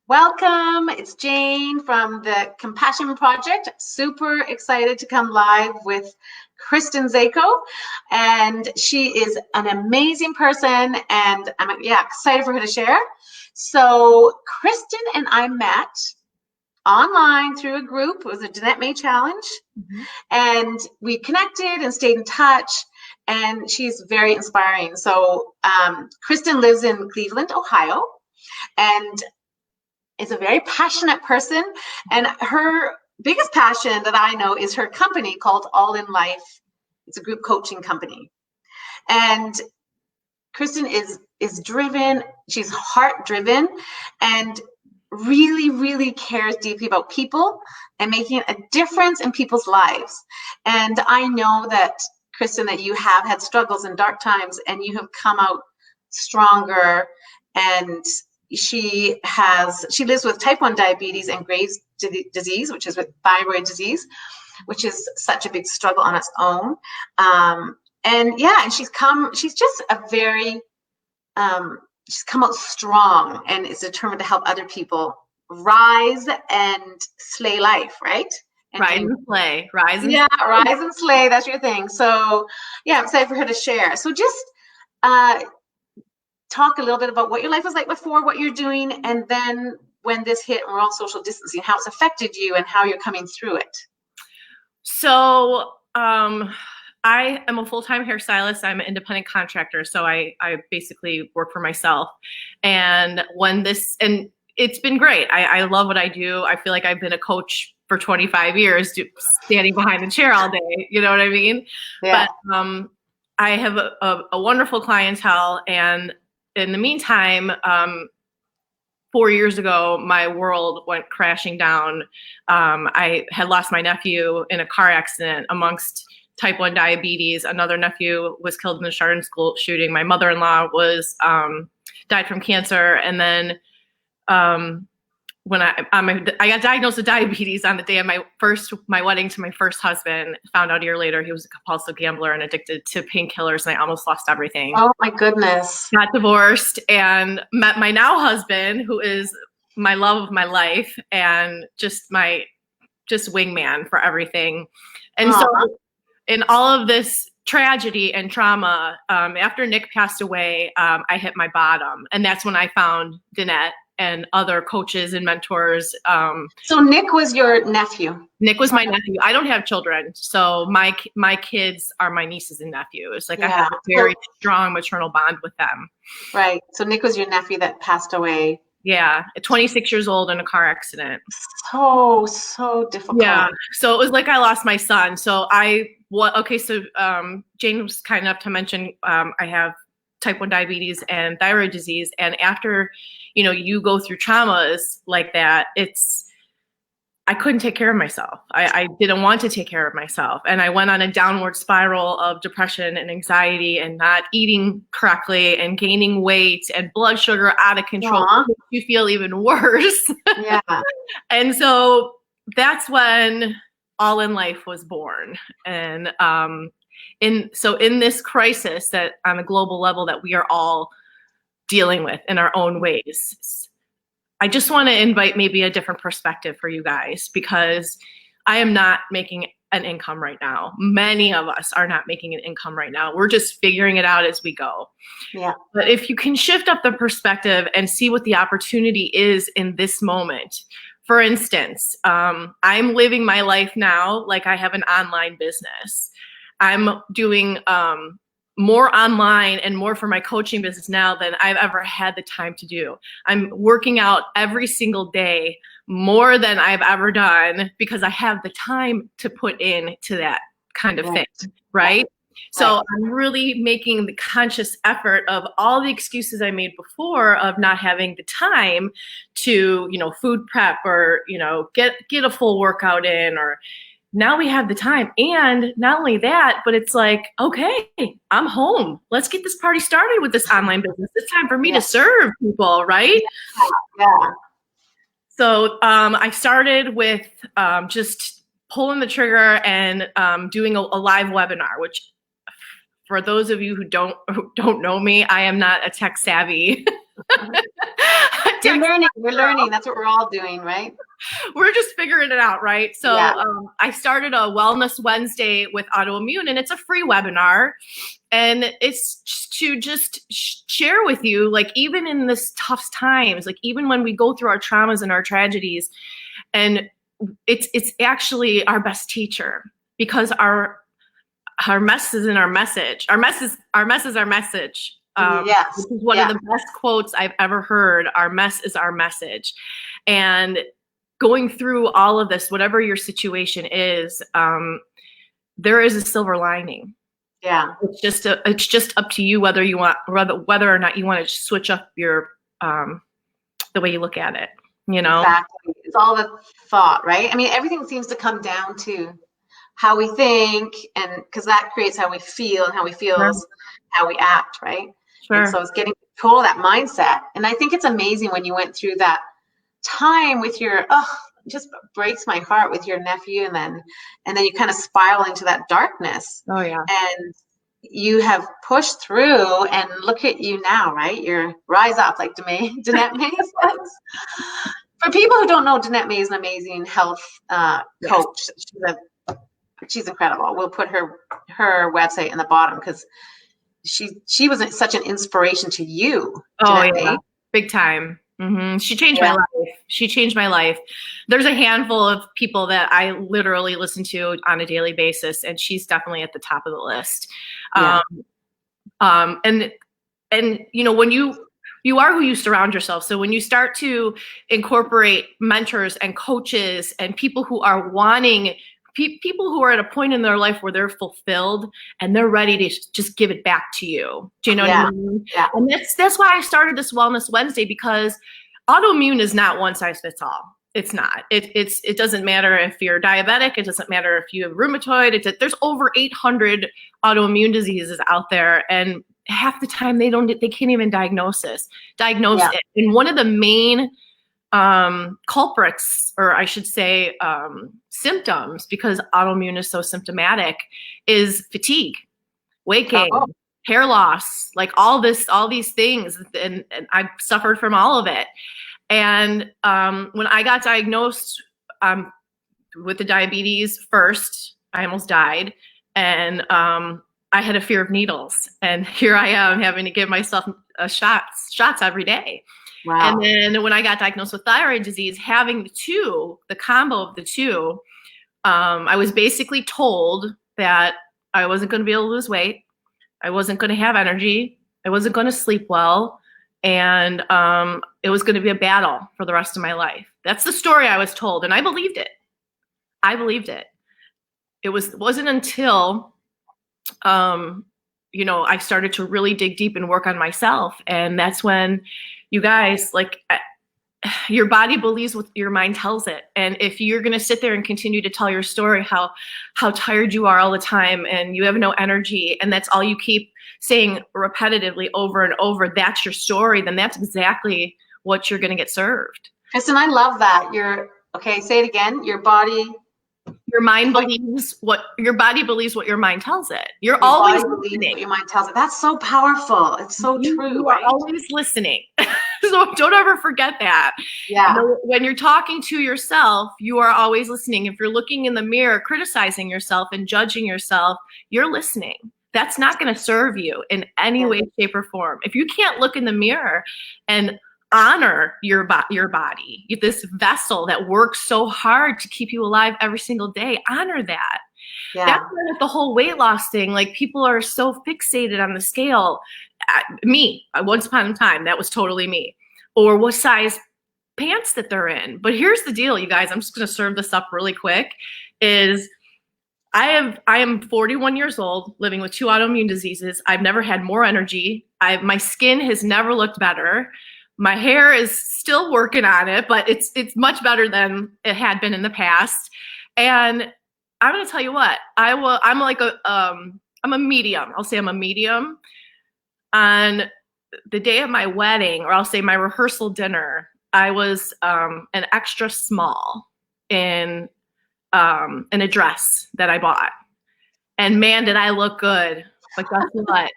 Welcome. It's Jane from the Compassion Project. Super excited to come live with Kristen Zako. And she is an amazing person. And I'm excited for her to share. So Kristen and I met online through a group. It was a Jeanette May Challenge. And we connected and stayed in touch. And she's very inspiring. So Kristen lives in Cleveland, Ohio. And is a very passionate person, and her biggest passion that I know is her company called All in Life. It's a group coaching company, and Kristen is driven. She's heart driven, and really cares deeply about people and making a difference in people's lives. And I know that, Kristen, that you have had struggles and dark times, and you have come out stronger. And she lives with type 1 diabetes and Graves' disease, which is with thyroid disease, which is such a big struggle on its own. And she's just she's come out strong and is determined to help other people rise and slay life, right? Rise and slay. That's your thing. So I'm excited for her to share. So just talk a little bit about what your life was like before, what you're doing, and then when this hit and we're all social distancing, how it's affected you and how you're coming through it. So I am a full-time hairstylist. I'm an independent contractor. So I basically work for myself. And it's been great. I love what I do. I feel like I've been a coach for 25 years, standing behind the chair all day. You know what I mean? Yeah. But I have a wonderful clientele, and in the meantime, 4 years ago, my world went crashing down. I had lost my nephew in a car accident amongst type 1 diabetes. Another nephew was killed in the Chardon school shooting. My mother-in-law died from cancer. And then when I got diagnosed with diabetes on the day of my wedding to my first husband. Found out a year later he was a compulsive gambler and addicted to painkillers, and I almost lost everything. Oh my goodness. Got divorced and met my now husband, who is my love of my life and just wingman for everything. And so in all of this tragedy and trauma, after Nick passed away, I hit my bottom, and that's when I found Jeanette and other coaches and mentors. So Nick was your nephew? Nick was my nephew. I don't have children, so my kids are my nieces and nephews. I have a very strong maternal bond with them. Right. So Nick was your nephew that passed away. Yeah, at 26 years old in a car accident. So difficult. Yeah. So it was like I lost my son. So Jane was kind enough to mention I have type 1 diabetes and thyroid disease. And after, you go through traumas like that, I couldn't take care of myself. I didn't want to take care of myself. And I went on a downward spiral of depression and anxiety and not eating correctly and gaining weight and blood sugar out of control. You feel even worse. Yeah. And so that's when All in Life was born. And in this crisis that on a global level that we are all dealing with in our own ways, I just want to invite maybe a different perspective for you guys, because I am not making an income right now. Many of us are not making an income right now. We're just figuring it out as we go. Yeah. But if you can shift up the perspective and see what the opportunity is in this moment. For instance, I'm living my life now like I have an online business. I'm doing more online and more for my coaching business now than I've ever had the time to do. I'm working out every single day more than I've ever done because I have the time to put into that kind of thing, right? So I'm really making the conscious effort of all the excuses I made before of not having the time to, food prep or, get a full workout in, or now we have the time. And not only that, but it's like, okay, I'm home. Let's get this party started with this online business. It's time for me to serve people, right? Yeah. So I started with just pulling the trigger and doing a live webinar, which for those of you who don't know me, I am not a tech savvy You're learning. We're learning. That's what we're all doing, right? We're just figuring it out, right? So Yeah. I started a Wellness Wednesday with autoimmune, and it's a free webinar. And it's to just share with you, like, even in this tough times, like even when we go through our traumas and our tragedies, and it's actually our best teacher, because our mess is in our message. Our mess is our message. Yes. This is one of the best quotes I've ever heard. Our mess is our message. And going through all of this, whatever your situation is, there is a silver lining. Yeah. It's just up to you whether or not you want to switch up your the way you look at it. Exactly. It's all the thought, right? I mean, everything seems to come down to how we think, and because that creates how we feel, and how we feel is how we act, right? Sure. And so it's getting control of that mindset. And I think it's amazing when you went through that time with your, it just breaks my heart, with your nephew, and then you kind of spiral into that darkness. Oh yeah. And you have pushed through, and look at you now, right? You're rise up, like Danette May says. For people who don't know, Danette May is an amazing health coach. She's incredible. We'll put her website in the bottom, because she was such an inspiration to you. Oh yeah, big time. Mm-hmm. She changed my life. She changed my life. There's a handful of people that I literally listen to on a daily basis, and she's definitely at the top of the list. Yeah. And when you are who you surround yourself. So when you start to incorporate mentors and coaches and people who are wanting, people who are at a point in their life where they're fulfilled and they're ready to just give it back to you. Do you know what I mean? Yeah. And that's why I started this Wellness Wednesday, because autoimmune is not one size fits all. It's not. It doesn't matter if you're diabetic. It doesn't matter if you have rheumatoid. There's over 800 autoimmune diseases out there, and half the time they can't even diagnose it. And one of the main culprits, or I should say symptoms, because autoimmune is so symptomatic, is fatigue, weight gain, hair loss, like all these things. And I've suffered from all of it. And when I got diagnosed with the diabetes first, I almost died. And I had a fear of needles. And here I am having to give myself shots every day. Wow. And then when I got diagnosed with thyroid disease, having the combo of the two, I was basically told that I wasn't going to be able to lose weight. I wasn't going to have energy. I wasn't going to sleep well. And it was going to be a battle for the rest of my life. That's the story I was told. And I believed it. It wasn't until, I started to really dig deep and work on myself. And that's when, you guys, your body believes what your mind tells it. And if you're going to sit there and continue to tell your story, how tired you are all the time and you have no energy, and that's all you keep saying repetitively over and over, that's your story, then that's exactly what you're going to get served. Kristen, I love that. Say it again. Your body believes what your mind tells it. You're always listening. What your mind tells it. That's so powerful. It's so true. You are always listening. So don't ever forget that. Yeah. When you're talking to yourself, you are always listening. If you're looking in the mirror, criticizing yourself and judging yourself, you're listening. That's not going to serve you in any way, shape, or form. If you can't look in the mirror and honor your body, this vessel that works so hard to keep you alive every single day, honor that. Yeah. That's why with the whole weight loss thing, like, people are so fixated on the scale. Me, once upon a time, that was totally me. Or what size pants that they're in. But here's the deal, you guys, I'm just going to serve this up really quick, is I am 41 years old, living with 2 autoimmune diseases. I've never had more energy. My skin has never looked better. My hair is still working on it, but it's much better than it had been in the past. And I'm going to tell you what, I'm a medium. I'll say I'm a medium. On the day of my wedding, or I'll say my rehearsal dinner, I was an extra small in a dress that I bought. And man, did I look good. But guess what?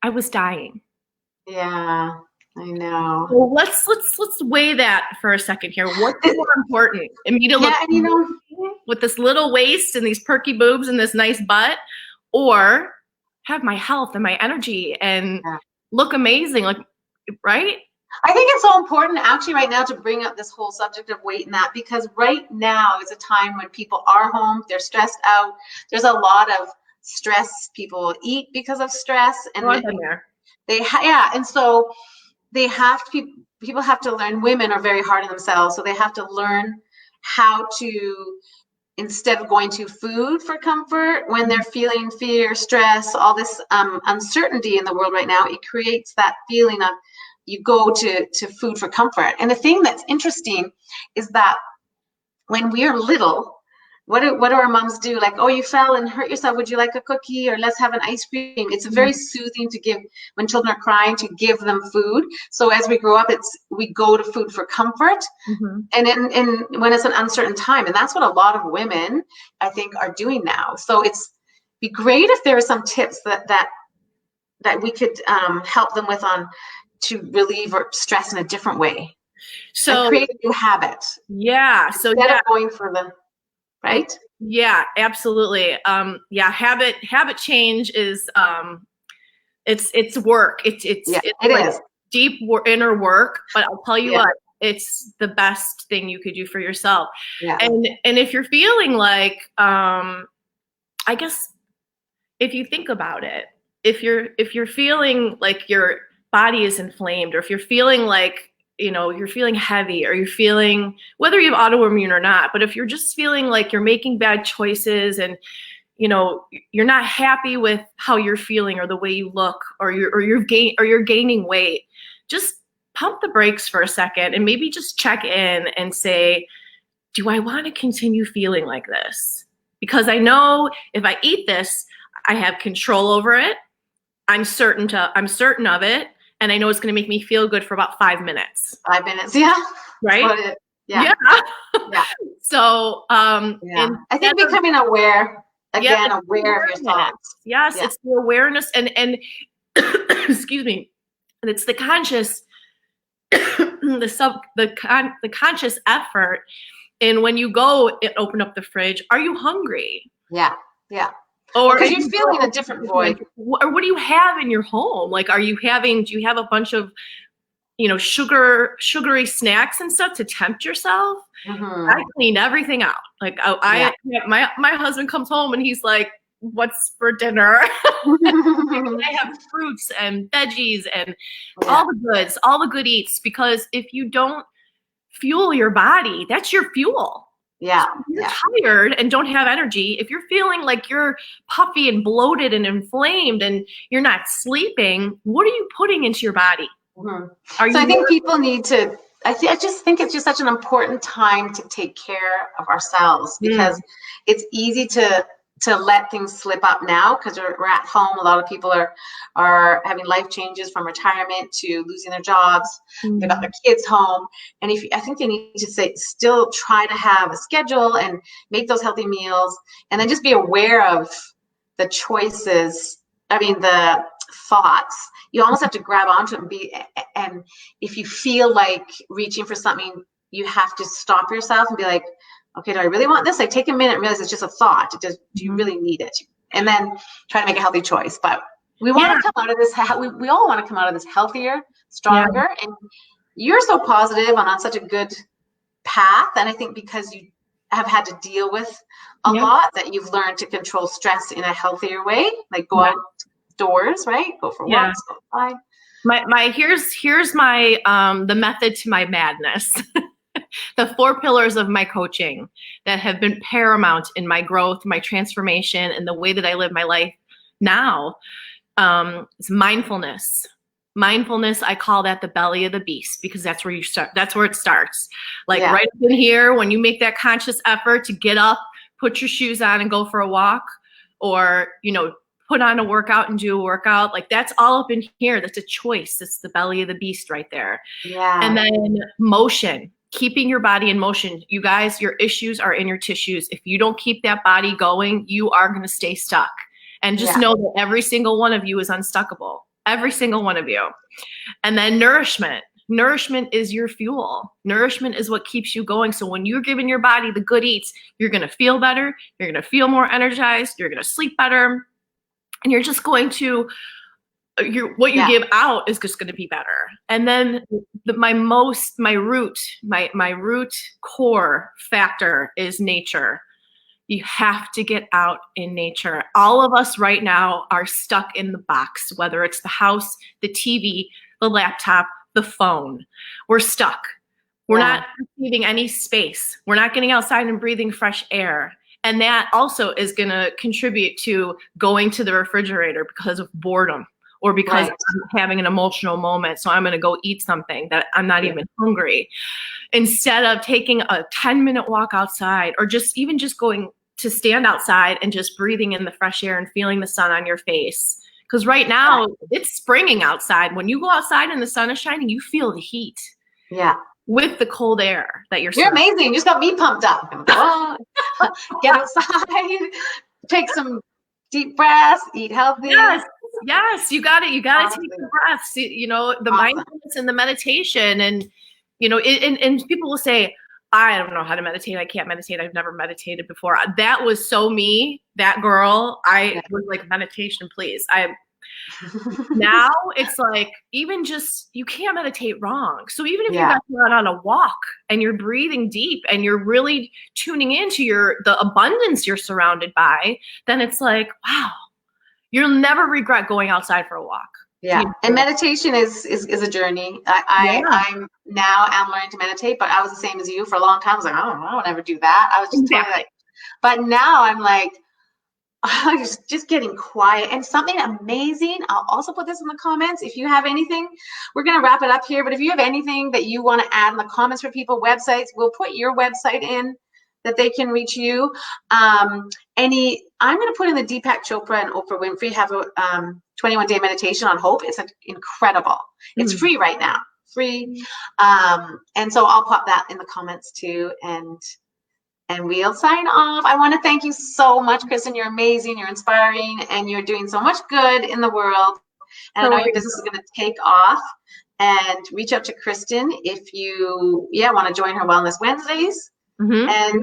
I was dying. Yeah. I know. Well, let's weigh that for a second here. What's more important? Me to look with this little waist and these perky boobs and this nice butt, or have my health and my energy and look amazing, like, right? I think it's so important actually right now to bring up this whole subject of weight and that, because right now is a time when people are home, they're stressed out. There's a lot of stress. People eat because of stress, and and so they have to, people have to learn, women are very hard on themselves, so they have to learn how to, instead of going to food for comfort when they're feeling fear, stress, all this uncertainty in the world right now, it creates that feeling of, you go to food for comfort. And the thing that's interesting is that when we are little, what do our moms do? Like, oh, you fell and hurt yourself. Would you like a cookie? Or let's have an ice cream. It's very soothing to give, when children are crying, to give them food. So as we grow up, we go to food for comfort. And when it's an uncertain time. And that's what a lot of women, I think, are doing now. So it's be great if there are some tips that we could help them with to relieve or stress in a different way. So create a new habit. Yeah. So instead of going for the right. Yeah, absolutely. Habit change is it's work. It is deep inner work. But I'll tell you what, it's the best thing you could do for yourself. Yeah. And if you're feeling like, I guess, if you think about it, if you're feeling like your body is inflamed, or if you're feeling like, you're feeling heavy, or you're feeling, whether you have autoimmune or not, but if you're just feeling like you're making bad choices and, you're not happy with how you're feeling or the way you look, or you're gaining weight, just pump the brakes for a second and maybe just check in and say, do I want to continue feeling like this? Because I know if I eat this, I have control over it. I'm certain of it. And I know it's going to make me feel good for about 5 minutes. 5 minutes, yeah. Right? Yeah. So, I think becoming aware, aware of your thoughts. Yes, it's the awareness and excuse me, and it's the conscious, the conscious effort. And when you go and open up the fridge, are you hungry? Yeah. Or because you're feeling a different void. Or what do you have in your home? Like, do you have a bunch of, sugary snacks and stuff to tempt yourself? I clean everything out. Like my husband comes home and he's like, what's for dinner? I have fruits and veggies and all the good eats, because if you don't fuel your body, that's your fuel. Yeah. So if you're tired and don't have energy, if you're feeling like you're puffy and bloated and inflamed and you're not sleeping, what are you putting into your body? I think people need to, I just think it's just such an important time to take care of ourselves, because it's easy to let things slip up now because we're at home. A lot of people are having life changes, from retirement to losing their jobs. They've got their kids home. And I think they need to still try to have a schedule and make those healthy meals, and then just be aware of the choices. The thoughts. You almost have to grab onto it and if you feel like reaching for something, you have to stop yourself and be like, okay, do I really want this? Like, take a minute and realize it's just a thought. Do you really need it? And then try to make a healthy choice. But we want to come out of this, we all want to come out of this healthier, stronger. And you're so positive and on such a good path. And I think because you have had to deal with a lot, that you've learned to control stress in a healthier way, like go outdoors, right? Go for walks, go outside. Here's my the method to my madness. The 4 pillars of my coaching that have been paramount in my growth, my transformation, and the way that I live my life now is mindfulness. Mindfulness, I call that the belly of the beast, because that's where you start. That's where it starts. Like right up in here, when you make that conscious effort to get up, put your shoes on and go for a walk, or, put on a workout and do a workout, like that's all up in here. That's a choice. It's the belly of the beast right there. Yeah. And then motion. Keeping your body in motion. You guys, your issues are in your tissues. If you don't keep that body going, you are going to stay stuck. And just know that every single one of you is unstuckable. every single one of you. And then nourishment. Nourishment is your fuel. Nourishment is what keeps you going. So when you're giving your body the good eats, you're going to feel better. You're going to feel more energized. You're going to sleep better. And you're just going to, what you give out is just going to be better. And then my root core factor is nature. You have to get out in nature. All of us right now are stuck in the box, whether it's the house, the TV, the laptop, the phone. We're stuck. We're not receiving any space. We're not getting outside and breathing fresh air. And that also is going to contribute to going to the refrigerator because of boredom or because I'm having an emotional moment. So I'm going to go eat something that I'm not even hungry. Instead of taking a 10-minute walk outside, or just going to stand outside and just breathing in the fresh air and feeling the sun on your face. Because right now it's springing outside. When you go outside and the sun is shining, you feel the heat. Yeah. With the cold air that you're amazing. You just got me pumped up. Get outside, take some deep breaths, eat healthy. Yes, you got it. You got to take the breaths, the mindfulness and the meditation. And, and people will say, I don't know how to meditate. I can't meditate. I've never meditated before. That was so me, that girl. I was like, meditation, please. Now it's like, even just, you can't meditate wrong. So even if you got out on a walk and you're breathing deep and you're really tuning into the abundance you're surrounded by, then it's like, wow, you'll never regret going outside for a walk. Yeah, and meditation is a journey. I'm learning to meditate, but I was the same as you for a long time. I was like, I don't ever do that. I was just totally but now I'm like, just getting quiet. And something amazing, I'll also put this in the comments. If you have anything, we're going to wrap it up here, but if you have anything that you want to add in the comments for people, websites, we'll put your website in that they can reach you. I'm going to put in the Deepak Chopra and Oprah Winfrey have a 21-day meditation on hope. It's incredible. It's free right now, free. And so I'll pop that in the comments too. And we'll sign off. I want to thank you so much, Kristen. You're amazing. You're inspiring, and you're doing so much good in the world. And I know your business is going to take off. And reach out to Kristen if you, want to join her Wellness Wednesdays. And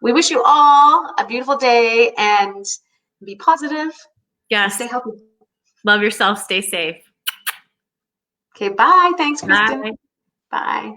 we wish you all a beautiful day and be positive. Yes. Stay healthy. Love yourself. Stay safe. Okay. Bye. Thanks, Kristen. Bye. Bye.